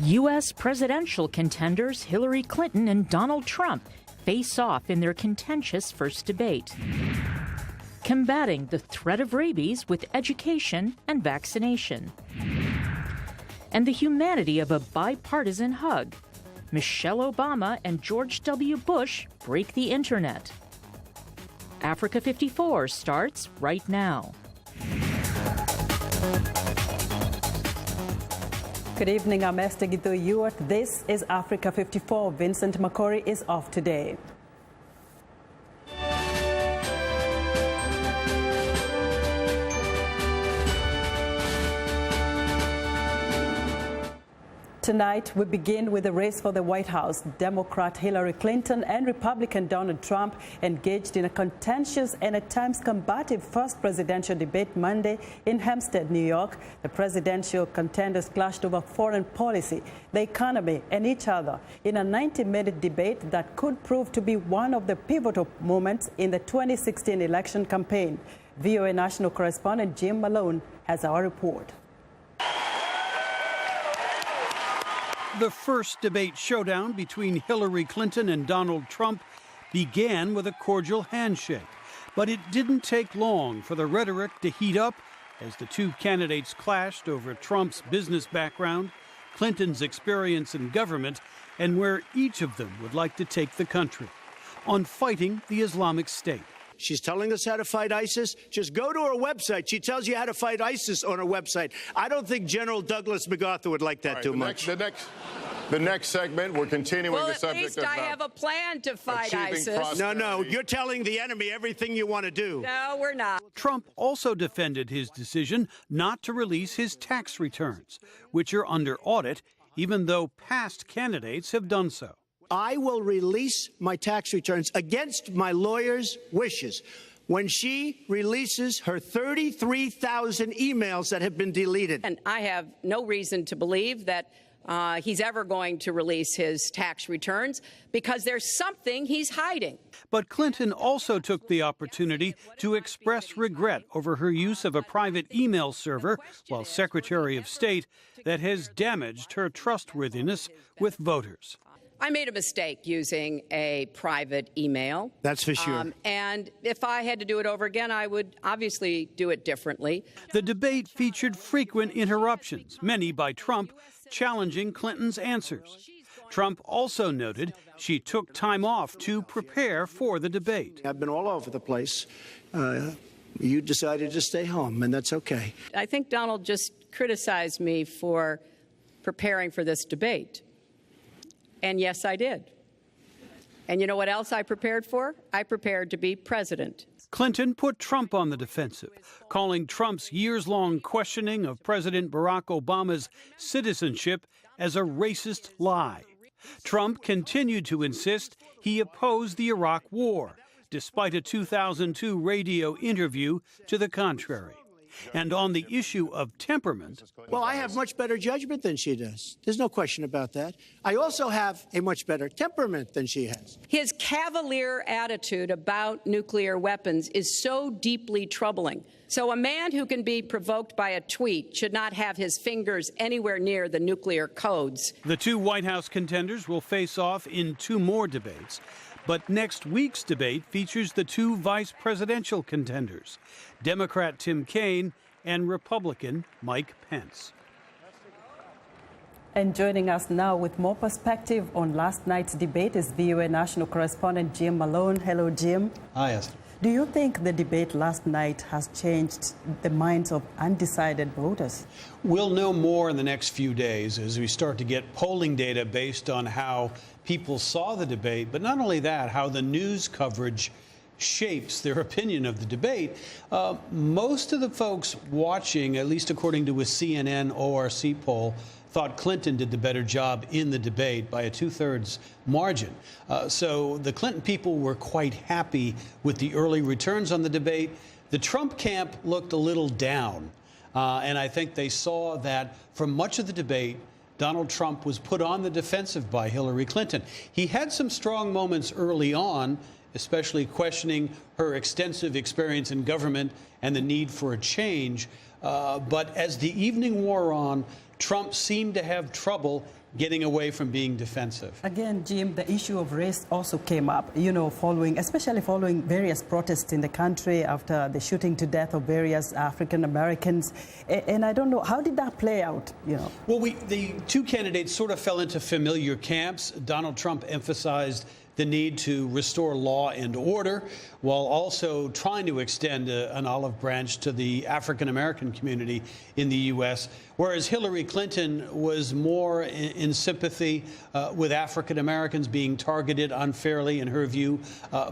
U.S. presidential contenders Hillary Clinton and Donald Trump face off in their contentious first debate. Combating the threat of rabies with education and vaccination. And the humanity of a bipartisan hug. Michelle Obama and George W. Bush break the internet. Africa 54 starts right now. Good evening, I'm Esther Githo. This is Africa 54. Vincent Makori is off today. Tonight, we begin with the race for the White House. Democrat Hillary Clinton and Republican Donald Trump engaged in a contentious and at times combative first presidential debate Monday in Hempstead, New York. The presidential contenders clashed over foreign policy, the economy, and each other in a 90-minute debate that could prove to be one of the pivotal moments in the 2016 election campaign. VOA national correspondent Jim Malone has our report. The first debate showdown between Hillary Clinton and Donald Trump began with a cordial handshake. But it didn't take long for the rhetoric to heat up as the two candidates clashed over Trump's business background, Clinton's experience in government, and where each of them would like to take the country on fighting the Islamic State. She's telling us how to fight ISIS. Just go to her website. She tells you how to fight ISIS on her website. I don't think General Douglas MacArthur would like that too much. The next segment, we're continuing the subject of... Well, at least I have a plan to fight ISIS. No, you're telling the enemy everything you want to do. No, we're not. Trump also defended his decision not to release his tax returns, which are under audit, even though past candidates have done so. I will release my tax returns against my lawyer's wishes when she releases her 33,000 emails that have been deleted. And I have no reason to believe that he's ever going to release his tax returns because there's something he's hiding. But Clinton also took the opportunity to express regret over her use of a private email server while Secretary of State that has damaged her trustworthiness with voters. I made a mistake using a private email. That's for sure. And if I had to do it over again, I would obviously do it differently. The debate featured frequent interruptions, many by Trump, challenging Clinton's answers. Trump also noted she took time off to prepare for the debate. I've been all over the place. You decided to stay home, and that's okay. I think Donald just criticized me for preparing for this debate. And yes, I did. And you know what else I prepared for? I prepared to be president. Clinton put Trump on the defensive, calling Trump's years-long questioning of President Barack Obama's citizenship as a racist lie. Trump continued to insist he opposed the Iraq War, despite a 2002 radio interview to the contrary. And on the issue of temperament... Well, I have much better judgment than she does. There's no question about that. I also have a much better temperament than she has. His cavalier attitude about nuclear weapons is so deeply troubling. So a man who can be provoked by a tweet should not have his fingers anywhere near the nuclear codes. The two White House contenders will face off in two more debates. But next week's debate features the two vice presidential contenders, Democrat Tim Kaine and Republican Mike Pence. And joining us now with more perspective on last night's debate is VOA national correspondent Jim Malone. Hello, Jim. Hi, Esther. Do you think the debate last night has changed the minds of undecided voters? We'll know more in the next few days as we start to get polling data based on how people saw the debate, but not only that, how the news coverage shapes their opinion of the debate. Most of the folks watching, at least according to a CNN ORC poll, thought Clinton did the better job in the debate by a 2/3 margin. So the Clinton people were quite happy with the early returns on the debate. The Trump camp looked a little down, and I think they saw that for much of the debate, Donald Trump was put on the defensive by Hillary Clinton. He had some strong moments early on, especially questioning her extensive experience in government and the need for a change. But as the evening wore on, Trump seemed to have trouble getting away from being defensive. Again, Jim, the issue of race also came up, especially following various protests in the country after the shooting to death of various African Americans. And I don't know, how did that play out, Well, the two candidates sort of fell into familiar camps. Donald Trump emphasized the need to restore law and order, while also trying to extend an olive branch to the African-American community in the U.S., whereas Hillary Clinton was more in sympathy with African-Americans being targeted unfairly, in her view,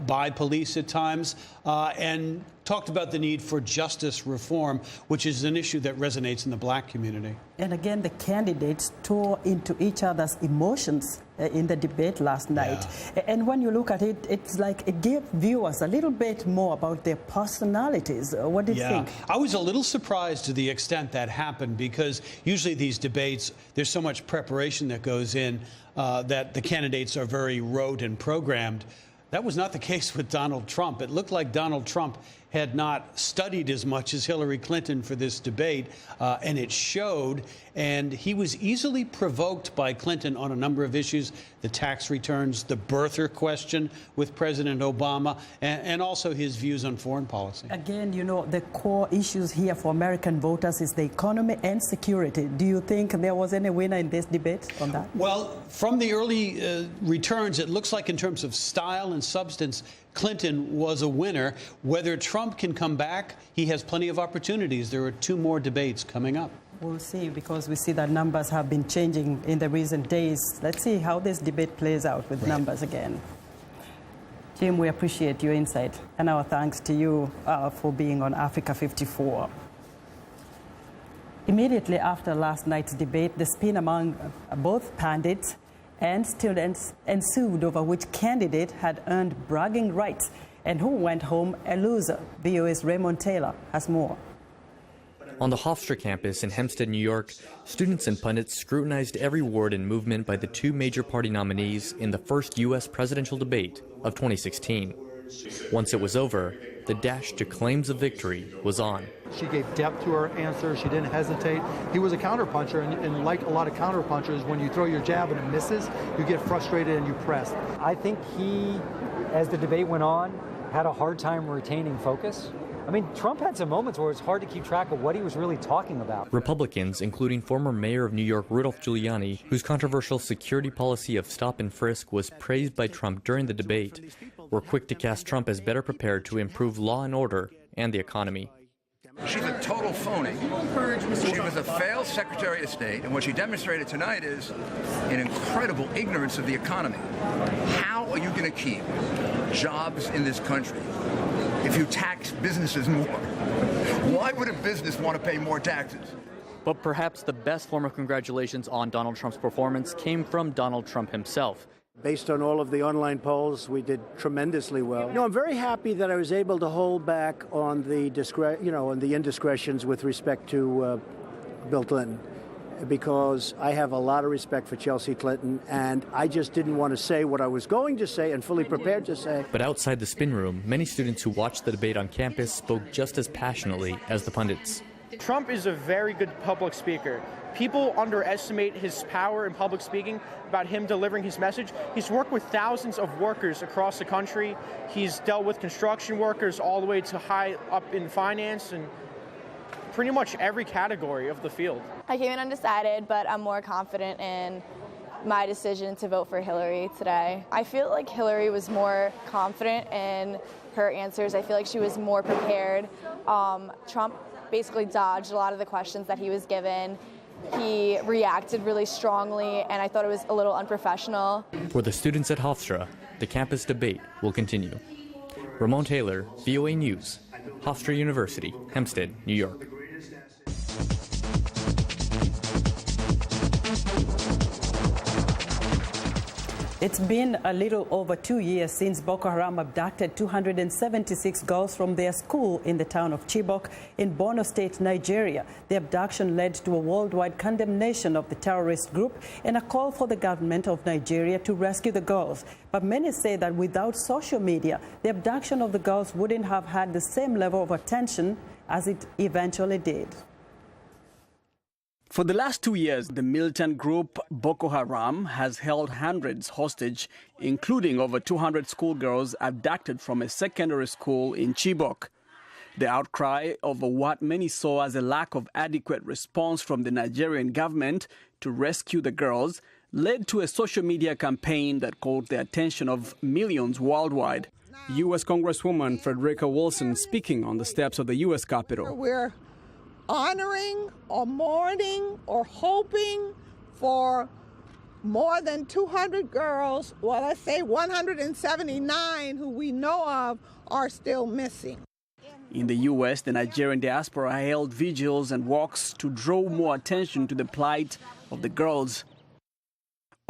by police at times, and talked about the need for justice reform, which is an issue that resonates in the black community. And again, the candidates tore into each other's emotions in the debate last night. Yeah. And when you look at it, it's like it gave viewers a little bit more about their personalities. What did you think? I was a little surprised to the extent that happened, because usually these debates, there's so much preparation that goes in that the candidates are very rote and programmed. That was not the case with Donald Trump. It looked like Donald Trump had not studied as much as Hillary Clinton for this debate, and it showed. And he was easily provoked by Clinton on a number of issues: the tax returns, the birther question with President Obama, and also his views on foreign policy. Again, the core issues here for American voters is the economy and security. Do you think there was any winner in this debate on that? Well, from the early returns, it looks like in terms of style and substance, Clinton was a winner. Whether Trump can come back, he has plenty of opportunities. There are 2 more debates coming up. We'll see, because we see that numbers have been changing in the recent days. Let's see how this debate plays out with numbers again. Jim, we appreciate your insight, and our thanks to you for being on Africa 54. Immediately after last night's debate, the spin among both pundits and students ensued over which candidate had earned bragging rights and who went home a loser. VOA's Raymond Taylor has more. On the Hofstra campus in Hempstead, New York, students and pundits scrutinized every word and movement by the 2 major party nominees in the first U.S. presidential debate of 2016. Once it was over, the dash to claims of victory was on. She gave depth to her answers. She didn't hesitate. He was a counterpuncher, and like a lot of counterpunchers, when you throw your jab and it misses, you get frustrated and you press. I think he, as the debate went on, had a hard time retaining focus. I mean, Trump had some moments where it's hard to keep track of what he was really talking about. Republicans, including former mayor of New York Rudolph Giuliani, whose controversial security policy of stop and frisk was praised by Trump during the debate, were quick to cast Trump as better prepared to improve law and order and the economy. She's a total phony. She was a failed Secretary of State, and what she demonstrated tonight is an incredible ignorance of the economy. How are you going to keep jobs in this country if you tax businesses more? Why would a business want to pay more taxes? But perhaps the best form of congratulations on Donald Trump's performance came from Donald Trump himself. Based on all of the online polls, we did tremendously well. I'm very happy that I was able to hold back on the on the indiscretions with respect to Bill Clinton, because I have a lot of respect for Chelsea Clinton, and I just didn't want to say what I was going to say and fully prepared to say. But outside the spin room, many students who watched the debate on campus spoke just as passionately as the pundits. Trump is a very good public speaker. People underestimate his power in public speaking, about him delivering his message. He's worked with thousands of workers across the country. He's dealt with construction workers all the way to high up in finance and pretty much every category of the field. I came in undecided, but I'm more confident in my decision to vote for Hillary today. I feel like Hillary was more confident in her answers. I feel like she was more prepared. Trump basically dodged a lot of the questions that he was given. He reacted really strongly, and I thought it was a little unprofessional. For the students at Hofstra, the campus debate will continue. Ramon Taylor, VOA News, Hofstra University, Hempstead, New York. It's been a little over 2 years since Boko Haram abducted 276 girls from their school in the town of Chibok in Borno State, Nigeria. The abduction led to a worldwide condemnation of the terrorist group and a call for the government of Nigeria to rescue the girls. But many say that without social media, the abduction of the girls wouldn't have had the same level of attention as it eventually did. For the last 2 years, the militant group Boko Haram has held hundreds hostage, including over 200 schoolgirls abducted from a secondary school in Chibok. The outcry over what many saw as a lack of adequate response from the Nigerian government to rescue the girls led to a social media campaign that caught the attention of millions worldwide. U.S. Congresswoman Frederica Wilson speaking on the steps of the U.S. Capitol. We're honoring or mourning or hoping for more than 200 girls, well, let's say 179 who we know of are still missing. In the U.S., the Nigerian diaspora held vigils and walks to draw more attention to the plight of the girls.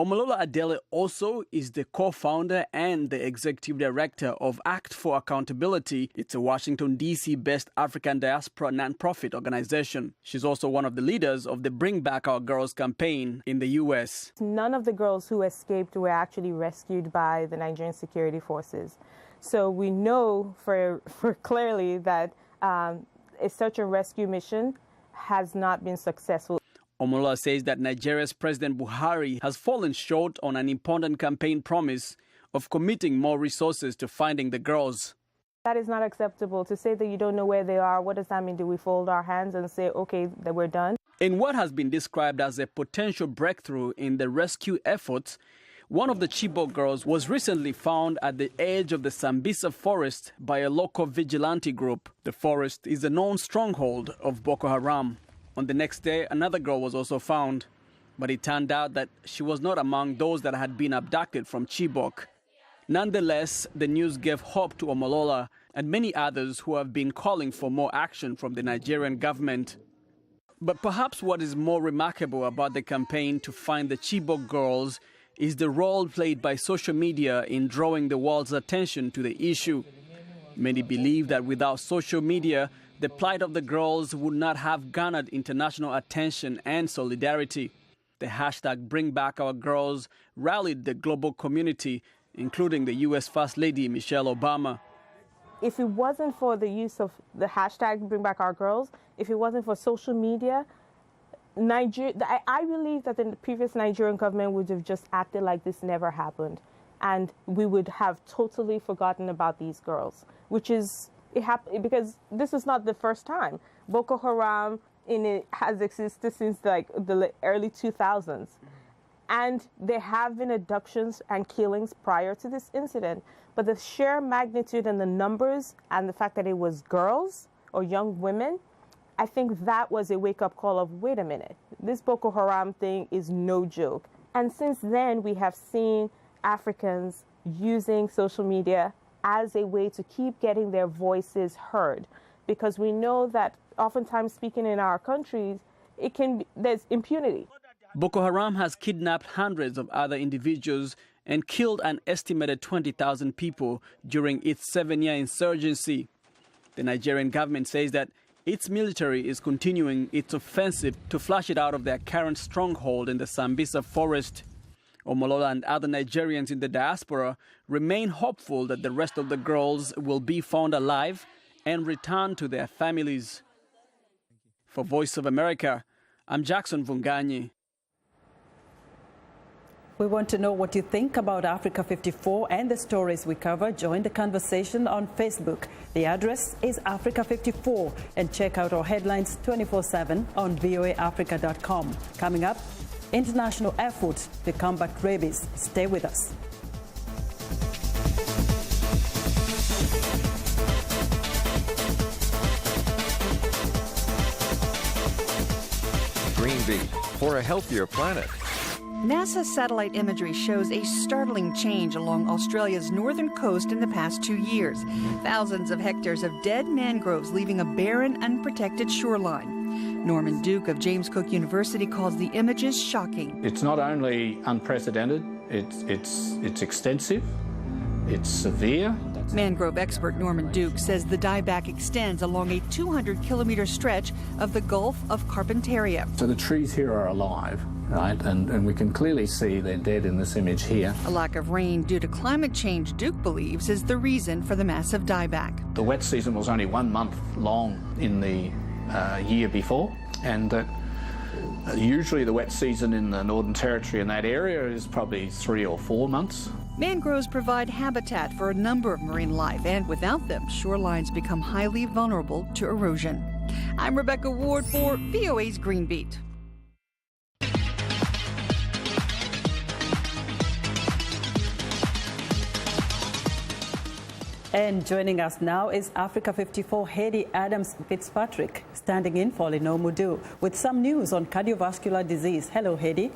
Omolola Adele also is the co-founder and the executive director of Act for Accountability. It's a Washington, D.C.-based African diaspora nonprofit organization. She's also one of the leaders of the Bring Back Our Girls campaign in the U.S. None of the girls who escaped were actually rescued by the Nigerian security forces. So we know for clearly that a search and rescue mission has not been successful. Omolola says that Nigeria's President Buhari has fallen short on an important campaign promise of committing more resources to finding the girls. That is not acceptable. To say that you don't know where they are, what does that mean? Do we fold our hands and say, okay, that we're done? In what has been described as a potential breakthrough in the rescue efforts, one of the Chibok girls was recently found at the edge of the Sambisa forest by a local vigilante group. The forest is a known stronghold of Boko Haram. On the next day, another girl was also found, but it turned out that she was not among those that had been abducted from Chibok. Nonetheless, the news gave hope to Omolola and many others who have been calling for more action from the Nigerian government. But perhaps what is more remarkable about the campaign to find the Chibok girls is the role played by social media in drawing the world's attention to the issue. Many believe that without social media, the plight of the girls would not have garnered international attention and solidarity. The hashtag Bring Back Our Girls rallied the global community, including the U.S. First Lady Michelle Obama. If it wasn't for the use of the hashtag Bring Back Our Girls, if it wasn't for social media, I believe that the previous Nigerian government would have just acted like this never happened. And we would have totally forgotten about these girls, which is because this is not the first time. Boko Haram has existed since the early 2000s. And there have been abductions and killings prior to this incident. But the sheer magnitude and the numbers and the fact that it was girls or young women, I think that was a wake-up call of, wait a minute, this Boko Haram thing is no joke. And since then, we have seen Africans using social media as a way to keep getting their voices heard, because we know that oftentimes speaking in our countries, there's impunity. Boko Haram has kidnapped hundreds of other individuals and killed an estimated 20,000 people during its 7-year insurgency. The Nigerian government says that its military is continuing its offensive to flush it out of their current stronghold in the Sambisa forest. Omolola and other Nigerians in the diaspora remain hopeful that the rest of the girls will be found alive and return to their families. For Voice of America, I'm Jackson Vunganyi. We want to know what you think about Africa 54 and the stories we cover. Join the conversation on Facebook. The address is Africa 54, and check out our headlines 24/7 on voaafrica.com. Coming up, international efforts to combat rabies. Stay with us. Green Beat for a healthier planet. NASA satellite imagery shows a startling change along Australia's northern coast in the past 2 years. Thousands of hectares of dead mangroves leaving a barren, unprotected shoreline. Norman Duke of James Cook University calls the images shocking. It's not only unprecedented, it's extensive, it's severe. Mangrove expert Norman Duke says the dieback extends along a 200-kilometer stretch of the Gulf of Carpentaria. So the trees here are alive, right? And we can clearly see they're dead in this image here. A lack of rain due to climate change, Duke believes, is the reason for the massive dieback. The wet season was only 1 month long in the year before, and that Usually the wet season in the Northern Territory in that area is probably 3 or 4 months. Mangroves provide habitat for a number of marine life, and without them, shorelines become highly vulnerable to erosion. I'm Rebecca Ward for VOA's Green Beat. And joining us now is Africa 54 Hedy Adams-Fitzpatrick, standing in for Lino Mudu, with some news on cardiovascular disease. Hello, Hedy.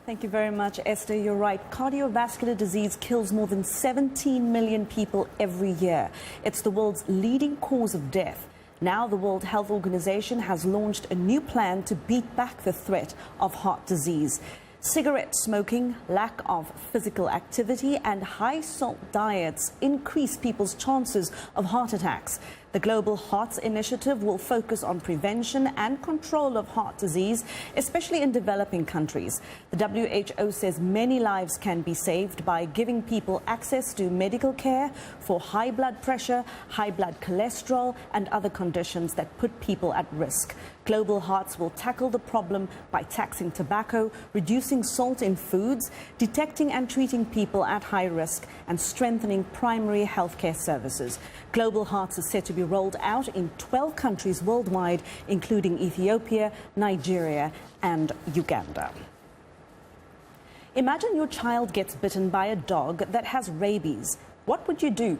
Thank you very much, Esther. You're right. Cardiovascular disease kills more than 17 million people every year. It's the world's leading cause of death. Now, the World Health Organization has launched a new plan to beat back the threat of heart disease. Cigarette smoking, lack of physical activity, and high-salt diets increase people's chances of heart attacks. The Global Hearts Initiative will focus on prevention and control of heart disease, especially in developing countries. The WHO says many lives can be saved by giving people access to medical care for high blood pressure, high blood cholesterol, and other conditions that put people at risk. Global Hearts will tackle the problem by taxing tobacco, reducing salt in foods, detecting and treating people at high risk, and strengthening primary healthcare services. Global Hearts is set to be rolled out in 12 countries worldwide, including Ethiopia, Nigeria, and Uganda. Imagine your child gets bitten by a dog that has rabies. What would you do?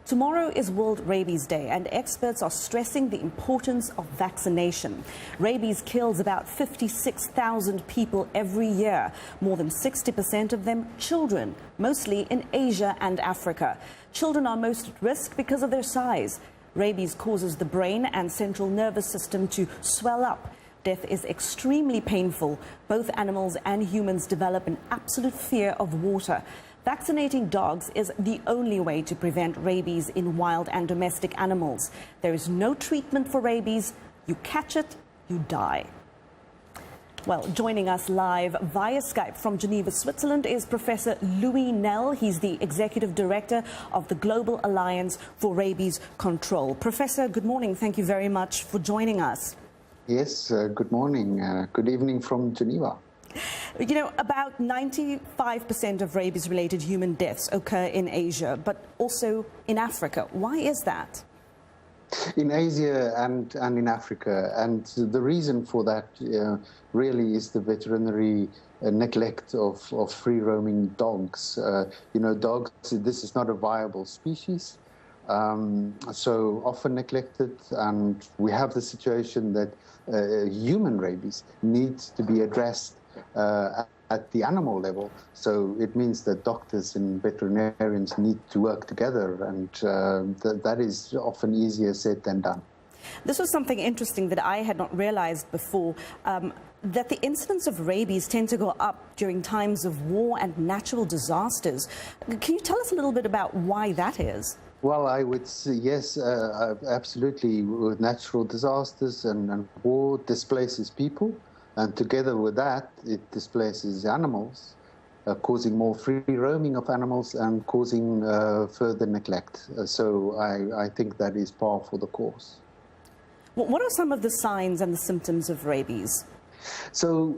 Tomorrow is World Rabies Day, and experts are stressing the importance of vaccination. Rabies kills about 56,000 people every year, more than 60% of them children, mostly in Asia and Africa. Children are most at risk because of their size. Rabies causes the brain and central nervous system to swell up. Death is extremely painful. Both animals and humans develop an absolute fear of water. Vaccinating dogs is the only way to prevent rabies in wild and domestic animals. There is no treatment for rabies. You catch it, you die. Well, joining us live via Skype from Geneva, Switzerland is Professor Louis Nel. He's the Executive Director of the Global Alliance for Rabies Control. Professor, good morning. Thank you very much for joining us. Yes, good morning. Good evening from Geneva. You know, about 95% of rabies-related human deaths occur in Asia, but also in Africa. Why is that? In Asia and in Africa, and the reason for that really is the veterinary neglect of free-roaming dogs. Dogs, this is not a viable species, so often neglected, and we have the situation that human rabies needs to be addressed at the animal level. So it means that doctors and veterinarians need to work together, and that is often easier said than done. This was something interesting that I had not realized before, that the incidence of rabies tend to go up during times of war and natural disasters. Can you tell us a little bit about why that is? Well, I would say yes, absolutely. With natural disasters and war displaces people. And together with that, it displaces animals, causing more free roaming of animals and causing further neglect. So I think that is par for the course. What are some of the signs and the symptoms of rabies? So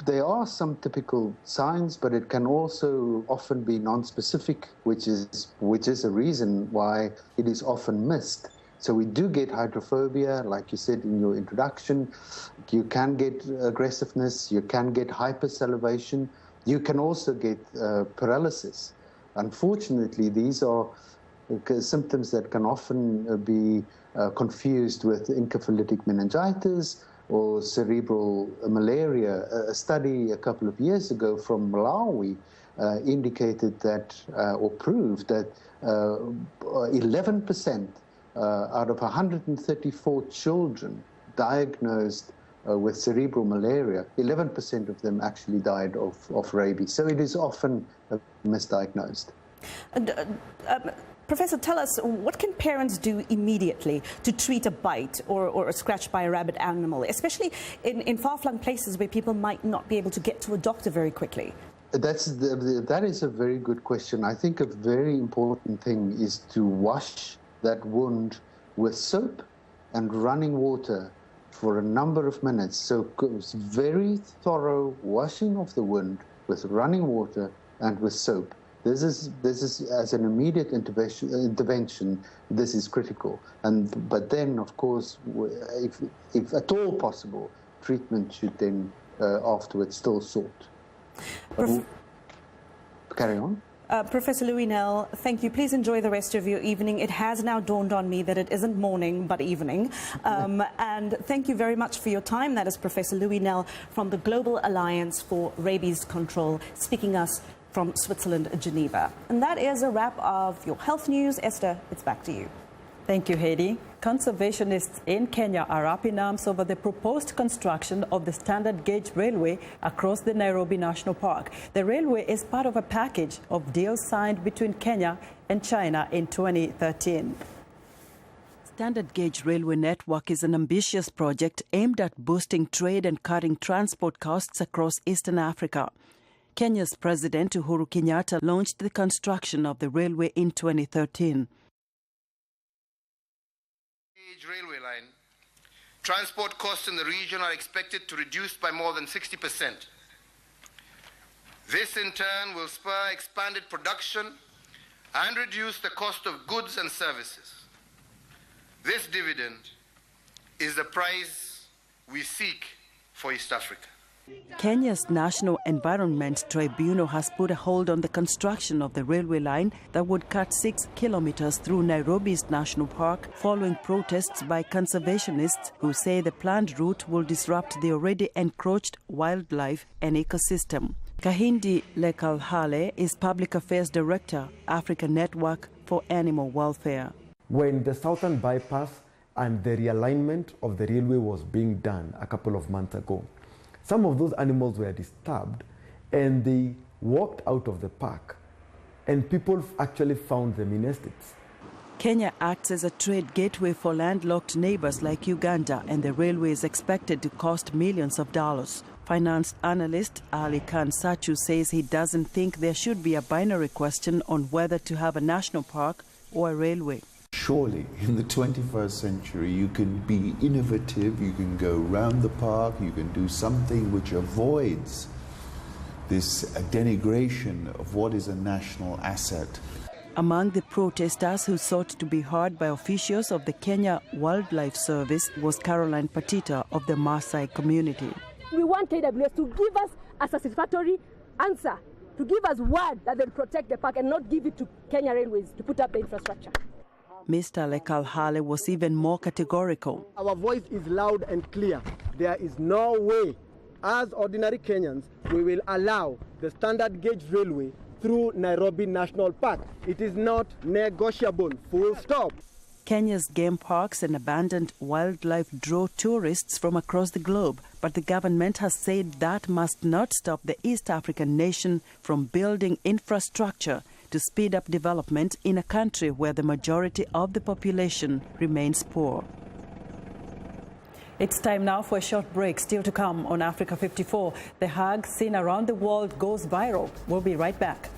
there are some typical signs, but it can also often be non-specific, which is a reason why it is often missed. So we do get hydrophobia, like you said in your introduction. You can get aggressiveness, you can get hypersalivation, you can also get paralysis. Unfortunately, these are symptoms that can often be confused with encephalitic meningitis or cerebral malaria. A study a couple of years ago from Malawi indicated that, or proved that 11% out of 134 children diagnosed with cerebral malaria, 11% of them actually died of rabies. So it is often misdiagnosed. Professor, tell us, what can parents do immediately to treat a bite or a scratch by a rabid animal, especially in far-flung places where people might not be able to get to a doctor very quickly? That is a very good question. I think a very important thing is to wash that wound with soap and running water for a number of minutes. So it was very thorough washing of the wound with running water and with soap. This is as an immediate intervention. This is critical. But then, of course, if at all possible, treatment should then afterwards still sought. Carry on. Professor Louis Nel, thank you. Please enjoy the rest of your evening. It has now dawned on me that it isn't morning, but evening. And thank you very much for your time. That is Professor Louis Nel from the Global Alliance for Rabies Control, speaking us from Switzerland, Geneva. And that is a wrap of your health news. Esther, it's back to you. Thank you, Heidi. Conservationists in Kenya are up in arms over the proposed construction of the standard gauge railway across the Nairobi National Park. The railway is part of a package of deals signed between Kenya and China in 2013. Standard gauge railway network is an ambitious project aimed at boosting trade and cutting transport costs across Eastern Africa. Kenya's President Uhuru Kenyatta launched the construction of the railway in 2013. Railway line, transport costs in the region are expected to reduce by more than 60%. This in turn will spur expanded production and reduce the cost of goods and services. This dividend is the prize we seek for East Africa. Kenya's National Environment Tribunal has put a hold on the construction of the railway line that would cut 6 kilometers through Nairobi's National Park following protests by conservationists who say the planned route will disrupt the already encroached wildlife and ecosystem. Kahindi Lekalhale is Public Affairs Director, Africa Network for Animal Welfare. When the southern bypass and the realignment of the railway was being done a couple of months ago, some of those animals were disturbed and they walked out of the park, and people actually found them in estates. Kenya acts as a trade gateway for landlocked neighbors like Uganda, and the railway is expected to cost millions of dollars. Finance analyst Ali Khan Sachu says he doesn't think there should be a binary question on whether to have a national park or a railway. Surely, in the 21st century, you can be innovative, you can go round the park, you can do something which avoids this denigration of what is a national asset. Among the protesters who sought to be heard by officials of the Kenya Wildlife Service was Caroline Patita of the Maasai community. We want KWS to give us a satisfactory answer, to give us word that they'll protect the park and not give it to Kenya Railways to put up the infrastructure. Mr. Lekalhale was even more categorical. Our voice is loud and clear. There is no way, as ordinary Kenyans, we will allow the standard gauge railway through Nairobi National Park. It is not negotiable, full stop. Kenya's game parks and abandoned wildlife draw tourists from across the globe, but the government has said that must not stop the East African nation from building infrastructure to speed up development in a country where the majority of the population remains poor. It's time now for a short break. Still to come on Africa 54, the hug seen around the world goes viral. We'll be right back.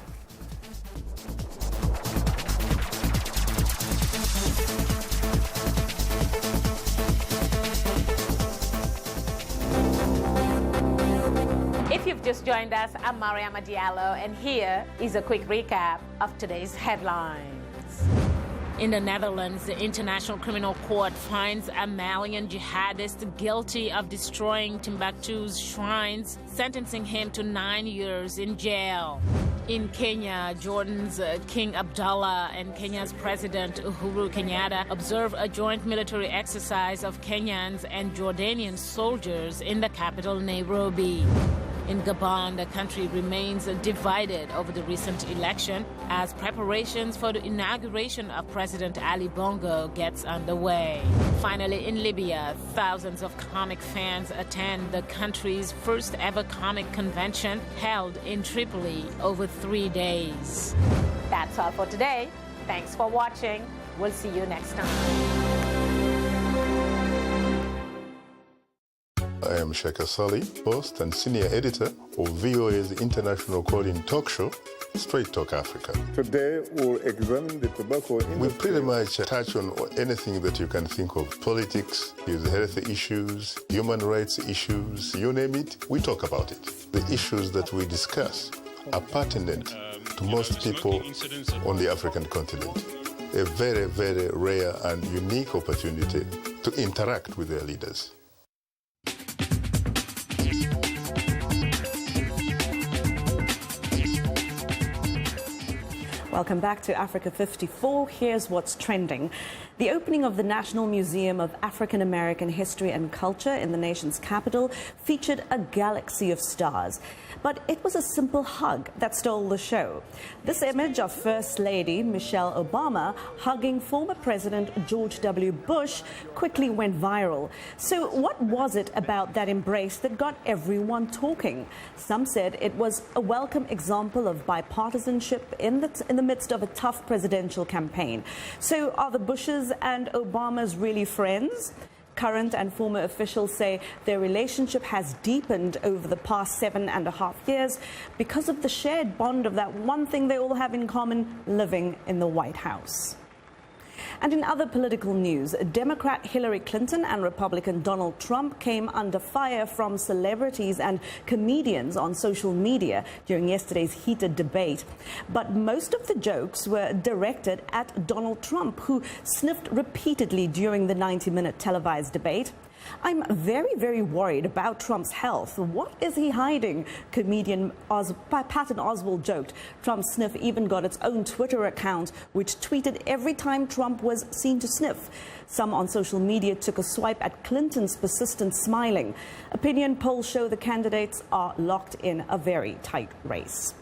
If you've just joined us, I'm Mariama Diallo, and here is a quick recap of today's headlines. In the Netherlands, the International Criminal Court finds a Malian jihadist guilty of destroying Timbuktu's shrines, sentencing him to 9 years in jail. In Kenya, Jordan's King Abdullah and Kenya's President Uhuru Kenyatta observe a joint military exercise of Kenyans and Jordanian soldiers in the capital, Nairobi. In Gabon, the country remains divided over the recent election as preparations for the inauguration of President Ali Bongo gets underway. Finally, in Libya, thousands of comic fans attend the country's first ever comic convention held in Tripoli over 3 days. That's all for today. Thanks for watching. We'll see you next time. I am Sheikh Asali, host and senior editor of VOA's international call-in talk show, Straight Talk Africa. Today we'll examine the tobacco industry. We pretty much touch on anything that you can think of. Politics, health issues, human rights issues, you name it, we talk about it. The issues that we discuss are pertinent to most people on the African continent. A very, very rare and unique opportunity to interact with their leaders. Welcome back to Africa 54. Here's what's trending. The opening of the National Museum of African American History and Culture in the nation's capital featured a galaxy of stars. But it was a simple hug that stole the show. This image of First Lady Michelle Obama hugging former President George W. Bush quickly went viral. So what was it about that embrace that got everyone talking? Some said it was a welcome example of bipartisanship in the midst of a tough presidential campaign. So are the Bushes and Obamas really friends? Current and former officials say their relationship has deepened over the past 7.5 years because of the shared bond of that one thing they all have in common, living in the White House. And in other political news, Democrat Hillary Clinton and Republican Donald Trump came under fire from celebrities and comedians on social media during yesterday's heated debate. But most of the jokes were directed at Donald Trump, who sniffed repeatedly during the 90-minute televised debate. I'm very, very worried about Trump's health. What is he hiding? Comedian Patton Oswalt joked. Trump's sniff even got its own Twitter account, which tweeted every time Trump was seen to sniff. Some on social media took a swipe at Clinton's persistent smiling. Opinion polls show the candidates are locked in a very tight race.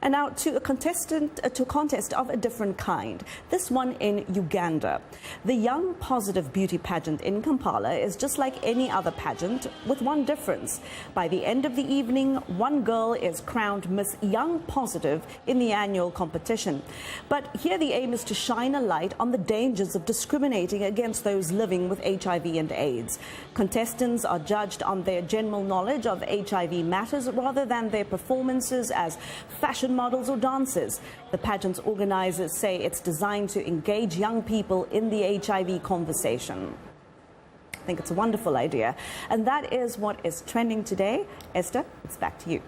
And now to a contest of a different kind, this one in Uganda. The Young Positive Beauty Pageant in Kampala is just like any other pageant, with one difference. By the end of the evening, one girl is crowned Miss Young Positive in the annual competition. But here the aim is to shine a light on the dangers of discriminating against those living with HIV and AIDS. Contestants are judged on their general knowledge of HIV matters rather than their performances as fashion models or dancers. The pageant's organizers say it's designed to engage young people in the HIV conversation. I think it's a wonderful idea. And that is what is trending today. Esther, it's back to you.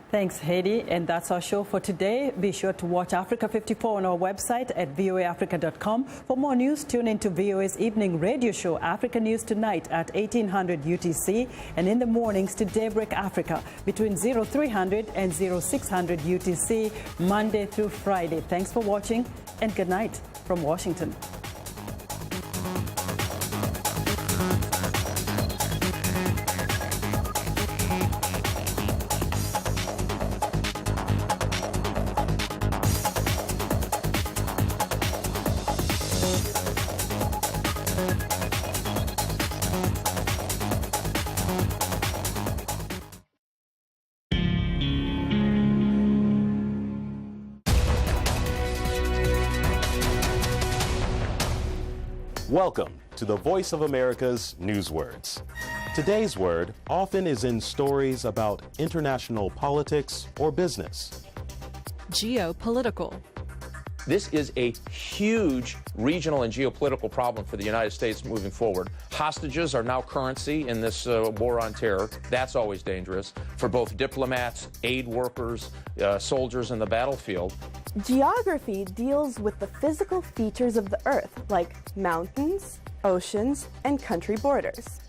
Thanks, Heidi. And that's our show for today. Be sure to watch Africa 54 on our website at voaafrica.com. For more news, tune into VOA's evening radio show, Africa News Tonight, at 1800 UTC, and in the mornings to Daybreak Africa between 0300 and 0600 UTC, Monday through Friday. Thanks for watching, and good night from Washington. Welcome to the Voice of America's Newswords. Today's word often is in stories about international politics or business. Geopolitical. This is a huge regional and geopolitical problem for the United States moving forward. Hostages are now currency in this war on terror. That's always dangerous for both diplomats, aid workers, soldiers in the battlefield. Geography deals with the physical features of the Earth, like mountains, oceans, and country borders.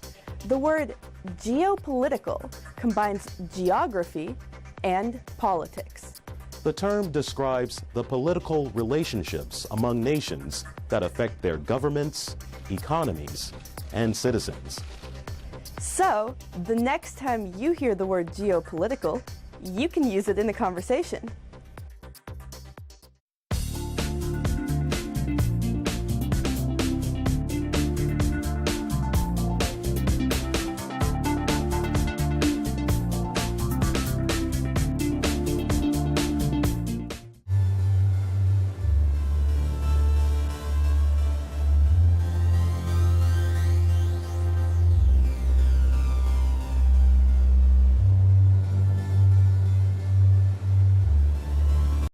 The word geopolitical combines geography and politics. The term describes the political relationships among nations that affect their governments, economies, and citizens. So, the next time you hear the word geopolitical, you can use it in a conversation.